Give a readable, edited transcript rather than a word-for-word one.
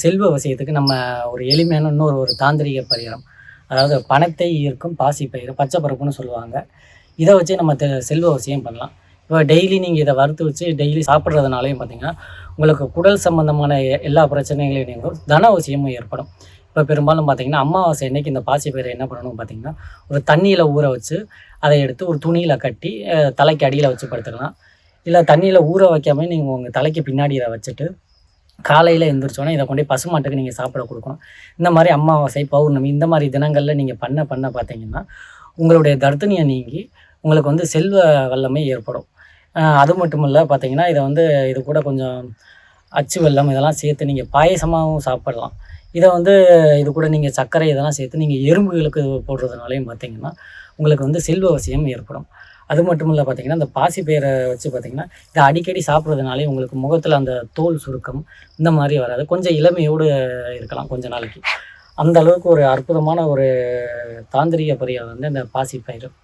செல்வ வசியத்துக்கு நம்ம ஒரு எளிமையான ஒரு தாந்திரிக பரிகாரம். அதாவது பணத்தை ஈர்க்கும் பாசிப்பயிறு, பச்சை பருப்புன்னு சொல்லுவாங்க. இத வச்சு நம்ம செல்வ வசியம் பண்ணலாம். இப்போ டெய்லி நீங்க இத வறுத்து வச்சு டெய்லி சாப்பிடுறதுனாலயும் பார்த்தீங்கன்னா, உங்களுக்கு குடல் சம்பந்தமான எல்லா பிரச்சனைகளையும் நீங்கும். தன வசியமும் ஏற்படும். இப்போ பெரும்பாலும் பார்த்தீங்கன்னா, அமாவாசை அன்னைக்கு இந்த பாசிப்பயிரை என்ன பண்ணணும் பார்த்தீங்கன்னா, ஒரு தண்ணீல ஊற வச்சு, அதை எடுத்து ஒரு துணியில கட்டி தலைக்கு அடியில வச்சு படுத்துக்கலாம். இல்ல தண்ணீல ஊற வைக்காம நீங்க உங்க தலைக்கு பின்னாடி இத வச்சுட்டு காலையில எந்திரிச்சோனே இத கொண்டு போய் பசுமாட்டுக்கு நீங்க சாப்பிட குடுக்கணும். இந்த மாரி அமாவாசை, பௌர்ணமி இந்த மாரி தினங்கள்ல நீங்க பண்ண பார்த்தீங்கன்னா, உங்களுடைய தர்த்தினியம் நீங்கி, உங்களுக்கு வந்து செல்வ வல்லமை ஏற்படும். அது மட்டும் இல்ல பார்த்தீங்கன்னா, இது கூட கொஞ்சம் அச்சு வெல்லம் இதெல்லாம் சேர்த்து நீங்க பாயசமாவும் சாப்பிடலாம். இத வந்து இது கூட நீங்க சர்க்கரை இதெல்லாம் சேர்த்து நீங்க எறும்புகளுக்கு போடுறதுனாலயும் பார்த்தீங்கன்னா, உங்களுக்கு வந்து செல்வ வசியம் ஏற்படும். அது மட்டும் இல்ல பார்த்தீங்கன்னா, இந்த பாசிப்பயிர வச்சு பார்த்தீங்கன்னா, இத அடிக்கடி சாப்பிடுறதுனாலே உங்களுக்கு முகத்தில அந்த தோல் சுருக்கம் இந்த மாரி வராது. கொஞ்சம் இளமையோடு இருக்கலாம் கொஞ்ச நாளைக்கு. அந்த அளவுக்கு ஒரு அற்புதமான ஒரு தாந்திரீக பரிகாரம் வந்து இந்த பாசிப்பயிறு.